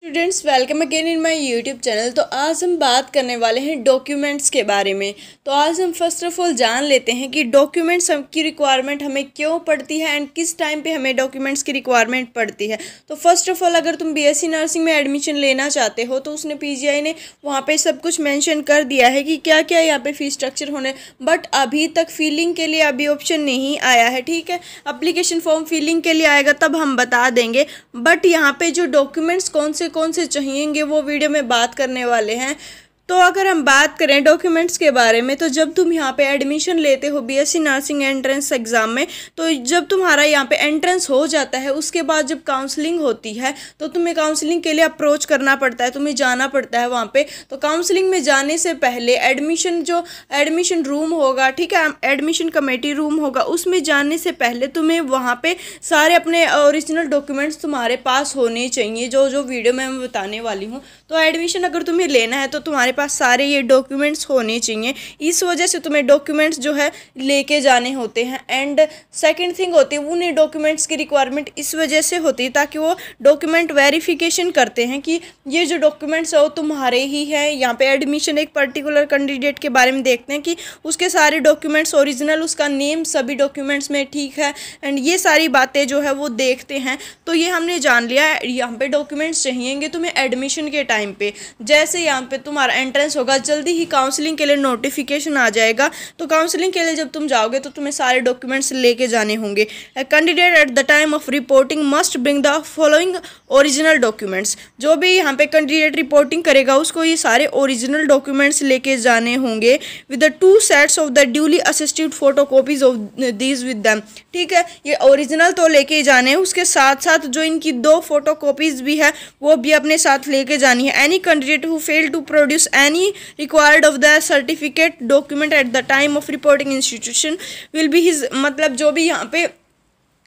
Students welcome again in my YouTube channel. तो आज हम बात करने वाले हैं डॉक्यूमेंट्स के बारे में। तो आज हम फर्स्ट ऑफ ऑल जान लेते हैं कि डॉक्यूमेंट्स की रिक्वायरमेंट हमें क्यों पड़ती है एंड किस टाइम पे हमें डॉक्यूमेंट्स की रिक्वायरमेंट पड़ती है। तो फर्स्ट ऑफ ऑल अगर तुम बीएससी नर्सिंग में एडमिशन लेना चाहते हो तो उसने पीजीआई ने वहाँ पर सब कुछ मैंशन कर दिया है कि क्या क्या यहाँ पे फीस स्ट्रक्चर होने, बट अभी तक फिलिंग के लिए अभी ऑप्शन नहीं आया है। ठीक है, एप्लीकेशन फॉर्म फिलिंग के लिए आएगा तब हम बता देंगे। बट यहाँ पे जो डॉक्यूमेंट्स कौन से चाहिएंगे वो वीडियो में बात करने वाले हैं। तो अगर हम बात करें डॉक्यूमेंट्स के बारे में, तो जब तुम यहाँ पे एडमिशन लेते हो बीएससी नर्सिंग एंट्रेंस एग्ज़ाम में, तो जब तुम्हारा यहाँ पे एंट्रेंस हो जाता है उसके बाद जब काउंसलिंग होती है तो तुम्हें काउंसलिंग के लिए अप्रोच करना पड़ता है, तुम्हें जाना पड़ता है वहाँ पे। तो काउंसलिंग में जाने से पहले एडमिशन रूम होगा, ठीक है, एडमिशन कमेटी रूम होगा, उसमें जाने से पहले तुम्हें वहाँ पे सारे अपने ओरिजिनल डॉक्यूमेंट्स तुम्हारे पास होने चाहिए, जो वीडियो में मैं बताने वाली हूँ। तो एडमिशन अगर तुम्हें लेना है तो तुम्हारे पास सारे ये डॉक्यूमेंट्स होने चाहिए, इस वजह से तुम्हें डॉक्यूमेंट्स जो है लेके जाने होते हैं। एंड सेकंड थिंग होती है, उन्हें डॉक्यूमेंट्स की रिक्वायरमेंट इस वजह से होती है ताकि वो डॉक्यूमेंट वेरिफिकेशन करते हैं कि ये जो डॉक्यूमेंट्स है वो तुम्हारे ही हैं। यहाँ पे एडमिशन एक पर्टिकुलर कैंडिडेट के बारे में देखते हैं कि उसके सारे डॉक्यूमेंट्स ओरिजिनल, उसका नेम सभी डॉक्यूमेंट्स में ठीक है, एंड ये सारी बातें जो है वो देखते हैं। तो ये हमने जान लिया है, यहाँ पे डॉक्यूमेंट्स चाहिएंगे तुम्हें एडमिशन के टाइम पे। जैसे यहाँ पे तुम्हारा एंट्रेंस होगा, जल्दी ही काउंसलिंग के लिए नोटिफिकेशन आ जाएगा, तो काउंसलिंग के लिए जब तुम जाओगे तो तुम्हें सारे डॉक्यूमेंट्स लेके जाने होंगे। Candidate at the time of reporting must bring the following original documents. जो भी यहाँ पे कैंडिडेट रिपोर्टिंग करेगा उसको ये सारे ओरिजिनल डॉक्यूमेंट्स लेके जाने होंगे with the 2 sets of the duly assisted photocopies of these with them. ठीक है, ये ओरिजिनल तो लेके जाने हैं, उसके साथ साथ जो इनकी 2 फोटोकॉपीज भी है वो भी अपने साथ लेके जानी है। Any candidate who fail to produce any required of the certificate document at the time of reporting institution will be his, मतलब जो भी यहाँ पे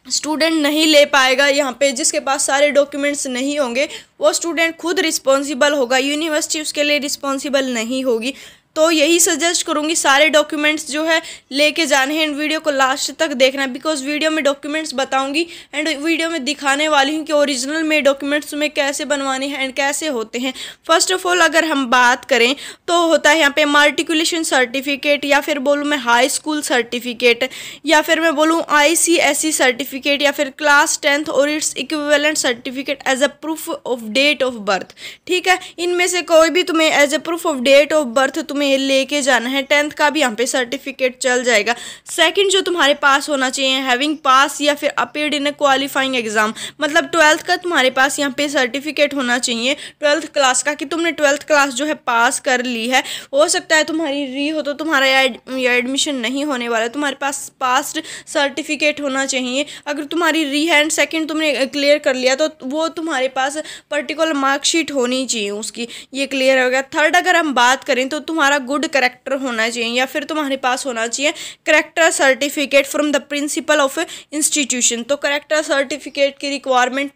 स्टूडेंट नहीं ले पाएगा, यहाँ पे जिसके पास सारे डॉक्यूमेंट्स नहीं होंगे वो स्टूडेंट खुद रिस्पॉन्सिबल होगा, यूनिवर्सिटी उसके लिए रिस्पॉन्सिबल नहीं होगी। तो यही सजेस्ट करूँगी सारे डॉक्यूमेंट्स जो है लेके जाने हैं। वीडियो को लास्ट तक देखना, बिकॉज वीडियो में डॉक्यूमेंट्स बताऊंगी एंड वीडियो में दिखाने वाली हूँ कि ओरिजिनल में डॉक्यूमेंट्स तुम्हें कैसे बनवाने हैं एंड कैसे होते हैं। फर्स्ट ऑफ ऑल अगर हम बात करें तो होता है यहाँ पे मार्टिकुलेशन सर्टिफिकेट, या फिर बोलूँ मैं हाई स्कूल सर्टिफिकेट, या फिर मैं बोलूँ ICSE सर्टिफिकेट, या फिर क्लास 10th और its equivalent certificate as a proof of date of birth. ठीक है, इनमें से कोई भी तुम्हें as a proof of date of birth तुम्हें लेके जाना है। 10th का भी यहाँ पे सर्टिफिकेट चल जाएगा। सेकंड जो तुम्हारे पास होना चाहिए, हैविंग पास या फिर appeared in A qualifying exam, मतलब 12th का तुम्हारे पास यहाँ पे सर्टिफिकेट होना चाहिए 12th क्लास का, कि तुमने 12th क्लास जो है पास कर ली है। हो सकता है तुम्हारी री हो तो तुम्हारा एडमिशन नहीं होने वाला, तुम्हारे पास पास्ट सर्टिफिकेट होना चाहिए। अगर तुम्हारी री है एंड सेकेंड तुमने क्लियर कर लिया तो वो तुम्हारे पास पर्टिकुलर मार्कशीट होनी चाहिए उसकी, ये क्लियर हो गया। थर्ड अगर हम बात करें तो तुम्हारा गुड करेक्टर होना चाहिए, या फिर तुम्हारे पास होना चाहिए character certificate from the principle of institution. तो करेक्टर सर्टिफिकेट की रिक्वायरमेंट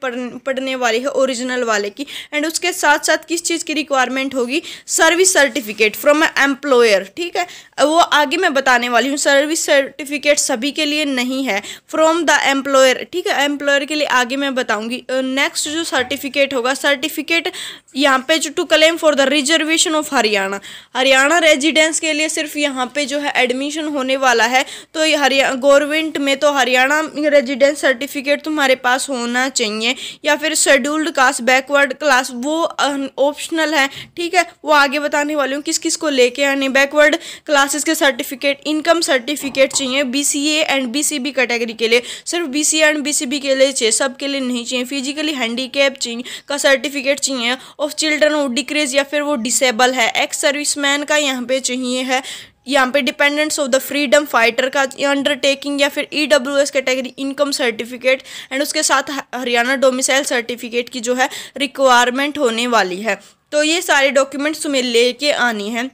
पड़ने वाली है ओरिजिनल वाले की। एंड उसके साथ साथ किस चीज़ की रिक्वायरमेंट होगी, सर्विस सर्टिफिकेट फ्रॉम एम्प्लॉयर। ठीक है, वो आगे मैं बताने वाली हूँ। सर्विस सर्टिफिकेट सभी के लिए नहीं है, फ्रॉम द एम्प्लॉयर। ठीक है, एम्प्लॉयर के लिए आगे मैं बताऊंगी। नेक्स्ट जो सर्टिफिकेट होगा, सर्टिफिकेट यहाँ पे जो to claim for the reservation of Haryana residence के लिए सिर्फ यहाँ पे जो है एडमिशन होने वाला है। तो हरियाणा गवर्नमेंट में तो हरियाणा रेजिडेंस सर्टिफिकेट तुम्हारे पास होना चाहिए, या फिर शेड्यूल्ड कास्ट बैकवर्ड क्लास वो ऑप्शनल है। ठीक है, वो आगे बताने वाली हूँ किस किस को लेके आने। बैकवर्ड क्लासेस के सर्टिफिकेट, इनकम सर्टिफिकेट चाहिए BCA एंड BCB कैटेगरी के लिए, सिर्फ BCA एंड BCB के लिए चाहिए, सब के लिए नहीं चाहिए। फिजिकली हैंडीकैप चाहिए का सर्टिफिकेट चाहिए, ऑफ चिल्ड्रन वो डिक्रीज या फिर वो डिसेबल है, एक्स सर्विसमैन का यहाँ पे चाहिए है, यहाँ पे dependents of the freedom fighter का अंडरटेकिंग, या फिर EWS category income certificate, and उसके साथ हरियाणा डोमिसाइल सर्टिफिकेट की जो है रिक्वायरमेंट होने वाली है। तो ये सारे डॉक्यूमेंट्स तुम्हें लेके आनी है।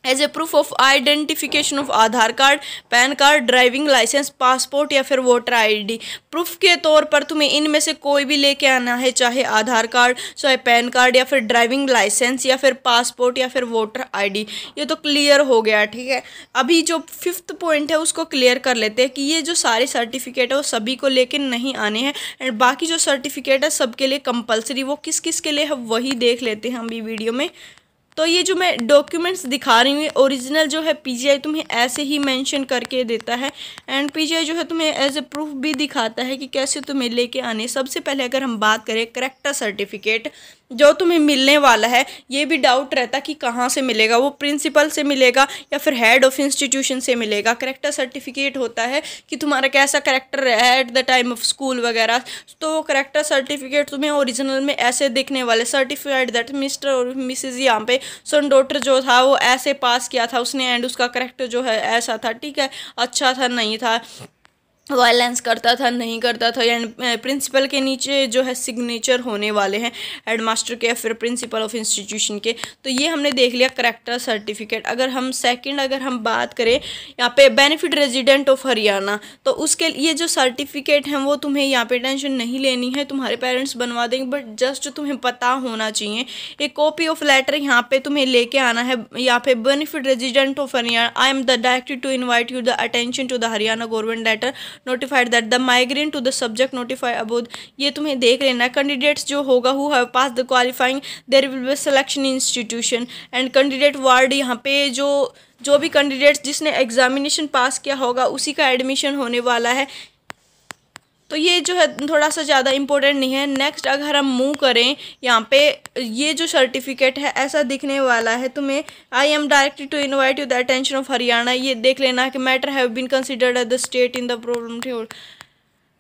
As a proof of identification of Aadhaar card, PAN card, driving licence, passport या फिर वोटर आईडी। प्रूफ के तौर पर तुम्हें इनमें से कोई भी लेके आना है, चाहे आधार कार्ड, चाहे पैन कार्ड या फिर ड्राइविंग लाइसेंस या फिर पासपोर्ट या फिर वोटर आईडी। ये तो क्लियर हो गया, ठीक है। अभी जो 5th पॉइंट है उसको क्लियर कर लेते हैं कि ये जो सारे सर्टिफिकेट है वो सभी को लेके नहीं आने हैं, एंड बाकी जो सर्टिफिकेट है सबके लिए कंपलसरी, वो किस किस के लिए है वही देख लेते हैं हम भी वीडियो में। तो ये जो मैं डॉक्यूमेंट्स दिखा रही हूँ, ओरिजिनल जो है पीजीआई तुम्हें ऐसे ही मेंशन करके देता है, एंड पीजीआई जो है तुम्हें एज ए प्रूफ भी दिखाता है कि कैसे तुम्हें लेके आने। सबसे पहले अगर हम बात करें करेक्टर सर्टिफिकेट जो तुम्हें मिलने वाला है, ये भी डाउट रहता कि कहाँ से मिलेगा, वो प्रिंसिपल से मिलेगा या फिर हेड ऑफ इंस्टीट्यूशन से मिलेगा। करेक्टर सर्टिफिकेट होता है कि तुम्हारा कैसा करेक्टर है eight the time of school वगैरह। तो करेक्टर सर्टिफिकेट तुम्हें ओरिजिनल में ऐसे दिखने वाले, सर्टिफाइड दैट मिस्टर और मिसेज, यहाँ पे सन डॉटर जो था वो ऐसे पास किया था उसने, एंड उसका करेक्टर जो है ऐसा था, ठीक है, अच्छा था नहीं था, वायलेंस करता था नहीं करता था। एंड प्रिंसिपल के नीचे जो है सिग्नेचर होने वाले हैं हेडमास्टर के या फिर प्रिंसिपल ऑफ इंस्टीट्यूशन के। तो ये हमने देख लिया करेक्टर सर्टिफिकेट। अगर हम बात करें यहाँ पे बेनिफिट रेजिडेंट ऑफ हरियाणा, तो उसके ये जो सर्टिफिकेट हैं वो तुम्हें यहाँ पे टेंशन नहीं लेनी है, तुम्हारे पेरेंट्स बनवा देंगे, बट जस्ट तुम्हें पता होना चाहिए। एक कॉपी ऑफ लेटर यहाँ पे तुम्हें लेके आना है। यहाँ पे benefit resident of Haryana, I am the directed to invite you the attention to the Haryana government letter notified that the migrant to the subject notify above। ये तुम्हें देख लेना। कैंडिडेट्स जो होगा who have passed the qualifying there will be selection institution and candidate ward, यहाँ पे जो भी कैंडिडेट्स जिसने एग्जामिनेशन पास किया होगा उसी का एडमिशन होने वाला है। तो ये जो है थोड़ा सा ज़्यादा इम्पोर्टेंट नहीं है। नेक्स्ट अगर हम मूव करें, यहाँ पे ये जो सर्टिफिकेट है ऐसा दिखने वाला है तुम्हें, I am directed to invite you the attention of Haryana. ये देख लेना कि matter have been considered at the state in the problem.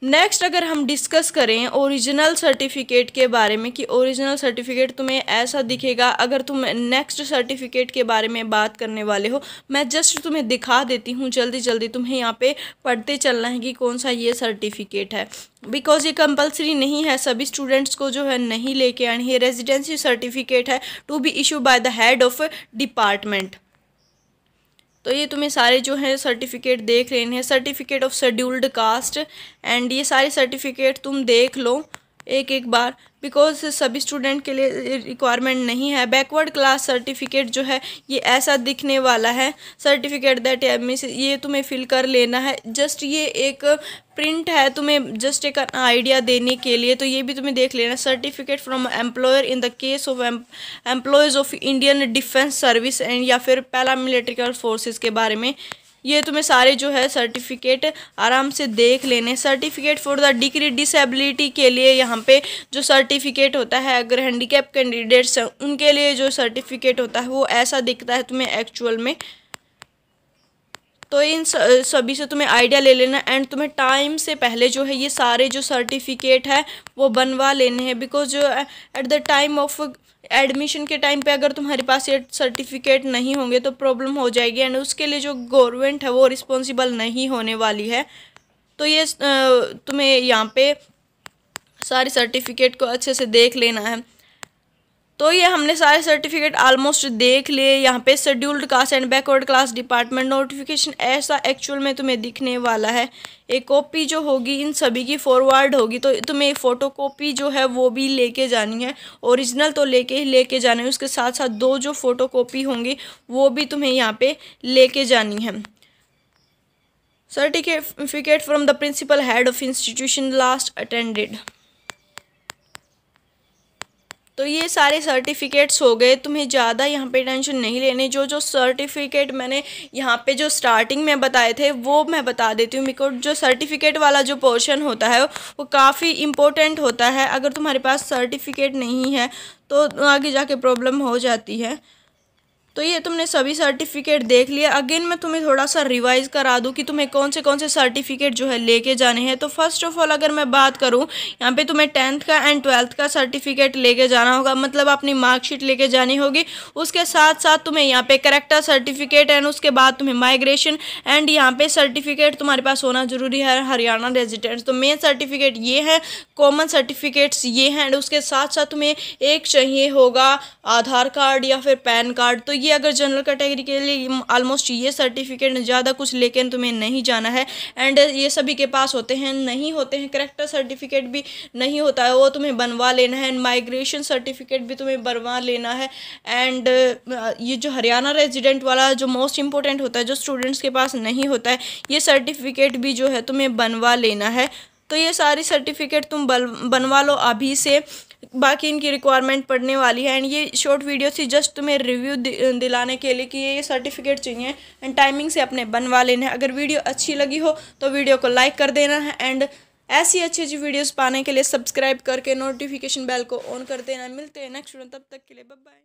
Next अगर हम डिस्कस करें ओरिजिनल सर्टिफिकेट के बारे में, कि ओरिजिनल सर्टिफिकेट तुम्हें ऐसा दिखेगा। अगर तुम नेक्स्ट सर्टिफिकेट के बारे में बात करने वाले हो, मैं जस्ट तुम्हें दिखा देती हूँ जल्दी जल्दी, तुम्हें यहाँ पे पढ़ते चलना है कि कौन सा ये सर्टिफिकेट है, बिकॉज ये कंपलसरी नहीं है, सभी स्टूडेंट्स को जो है नहीं लेके आनी है। रेजिडेंसी सर्टिफिकेट है to be issue by the head of department. तो ये तुम्हें सारे जो है सर्टिफिकेट देख लेने हैं। Certificate of scheduled caste, and ये सारे सर्टिफिकेट तुम देख लो एक एक बार, बिकॉज सभी स्टूडेंट के लिए रिक्वायरमेंट नहीं है। बैकवर्ड क्लास सर्टिफिकेट जो है ये ऐसा दिखने वाला है। सर्टिफिकेट दैट ये तुम्हें फिल कर लेना है। जस्ट ये एक प्रिंट है तुम्हें जस्ट एक आइडिया देने के लिए, तो ये भी तुम्हें देख लेना। Certificate from employer in the case of employees of Indian defence service and या फिर पैरामिलिट्री फोर्सेस के बारे में, ये तुम्हें सारे जो है सर्टिफिकेट आराम से देख लेने। Certificate for the degree disability के लिए यहाँ पे जो सर्टिफिकेट होता है, अगर हैंडीकैप कैंडिडेट्स हैं उनके लिए जो सर्टिफिकेट होता है वो ऐसा दिखता है तुम्हें एक्चुअल में। तो इन सभी से तुम्हें आइडिया ले लेना, एंड तुम्हें टाइम से पहले जो है ये सारे जो सर्टिफिकेट है वो बनवा लेने हैं, बिकॉज जो eight the time of admission के टाइम पे अगर तुम्हारे पास ये सर्टिफिकेट नहीं होंगे तो प्रॉब्लम हो जाएगी, एंड उसके लिए जो गवर्नमेंट है वो रिस्पॉन्सिबल नहीं होने वाली है। तो ये तुम्हें यहाँ पे सारे सर्टिफिकेट को अच्छे से देख लेना है। तो ये हमने सारे सर्टिफिकेट ऑलमोस्ट देख लिए। यहाँ पे scheduled caste and backward class department notification ऐसा एक्चुअल में तुम्हें दिखने वाला है। एक कॉपी जो होगी इन सभी की फॉरवर्ड होगी, तो तुम्हें फ़ोटो कॉपी जो है वो भी लेके जानी है। ओरिजिनल तो लेके जाने है, उसके साथ साथ दो जो फ़ोटो कॉपी होंगी वो भी तुम्हें यहाँ पे लेके जानी है। Certificate from the principal head of institution last attended. तो ये सारे सर्टिफिकेट्स हो गए, तुम्हें ज़्यादा यहाँ पे टेंशन नहीं लेनी। जो सर्टिफिकेट मैंने यहाँ पे जो स्टार्टिंग में बताए थे वो मैं बता देती हूँ, बिकॉज जो सर्टिफिकेट वाला जो पोर्शन होता है वो काफ़ी इम्पोर्टेंट होता है। अगर तुम्हारे पास सर्टिफिकेट नहीं है तो आगे जाके प्रॉब्लम हो जाती है। तो ये तुमने सभी सर्टिफिकेट देख लिया। अगेन मैं तुम्हें थोड़ा सा रिवाइज करा दूं कि तुम्हें कौन से सर्टिफिकेट जो है लेके जाने हैं। तो फर्स्ट ऑफ ऑल अगर मैं बात करूं, यहाँ पे तुम्हें 10th का एंड 12th का सर्टिफिकेट लेके जाना होगा, मतलब अपनी मार्कशीट लेके जानी होगी। उसके साथ साथ तुम्हें यहाँ पे करेक्टर सर्टिफिकेट एंड उसके बाद तुम्हें माइग्रेशन एंड यहाँ पे सर्टिफिकेट तुम्हारे पास होना जरूरी है हरियाणा रेजिडेंट्स। तो मेन सर्टिफिकेट ये है, कॉमन सर्टिफिकेट्स ये हैं, एंड उसके साथ साथ तुम्हें एक चाहिए होगा आधार कार्ड या फिर पैन कार्ड। तो ये अगर जनरल कैटेगरी के लिए ऑलमोस्ट ये सर्टिफिकेट, ज़्यादा कुछ लेकर तुम्हें नहीं जाना है। एंड ये सभी के पास होते हैं, नहीं होते हैं। करेक्टर सर्टिफिकेट भी नहीं होता है, वो तुम्हें बनवा लेना है। एंड माइग्रेशन सर्टिफिकेट भी तुम्हें बनवा लेना है। एंड ये जो हरियाणा रेजिडेंट वाला जो मोस्ट इंपॉर्टेंट होता है, जो स्टूडेंट्स के पास नहीं होता है, ये सर्टिफिकेट भी जो है तुम्हें बनवा लेना है। तो ये सारी सर्टिफिकेट तुम बनवा लो अभी से, बाकी इनकी रिक्वायरमेंट पड़ने वाली है। एंड ये शॉर्ट वीडियो थी जस्ट तुम्हें रिव्यू दिलाने के लिए कि ये सर्टिफिकेट चाहिए एंड टाइमिंग से अपने बनवा लेने हैं। अगर वीडियो अच्छी लगी हो तो वीडियो को लाइक कर देना है। एंड ऐसी अच्छी वीडियोस पाने के लिए सब्सक्राइब करके नोटिफिकेशन बेल को ऑन कर देना। मिलते हैं नेक्स्ट वीडियो, तब तक के लिए बाय बाय।